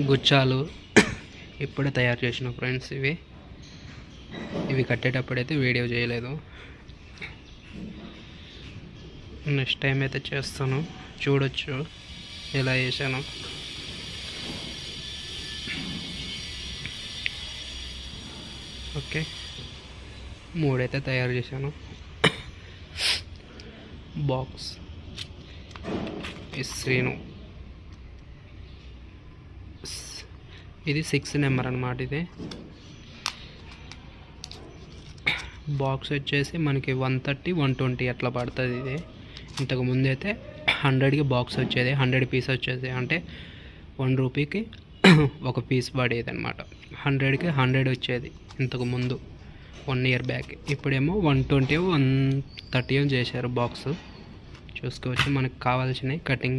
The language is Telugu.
గుచ్చాలు ఇప్పుడే తయారు చేసిన ఫ్రెండ్స్. ఇవి కట్టేటప్పుడైతే వీడియో చేయలేదు. నెక్స్ట్ టైం అయితే చేస్తాను, చూడొచ్చు ఎలా చేశాను. ఓకే, 3 అయితే తయారు చేశాను. బాక్స్ శ్రీను, ఇది 6 నెంబర్ అన్నమాట. ఇది బాక్స్ వచ్చేసి మనకి 130, 120 అట్లా పడుతుంది. ఇది ఇంతకు ముందు అయితే 100కి బాక్స్ వచ్చేది, 100 పీస్ వచ్చేది. అంటే 1 రూపీకి ఒక పీస్ పడేది అనమాట. 100కి 100 వచ్చేది ఇంతకు ముందు 1 ఇయర్ బ్యాక్. ఇప్పుడేమో 120, 130 చేశారు బాక్స్. చూసుకోవచ్చు మనకు కావాల్సినవి కటింగ్.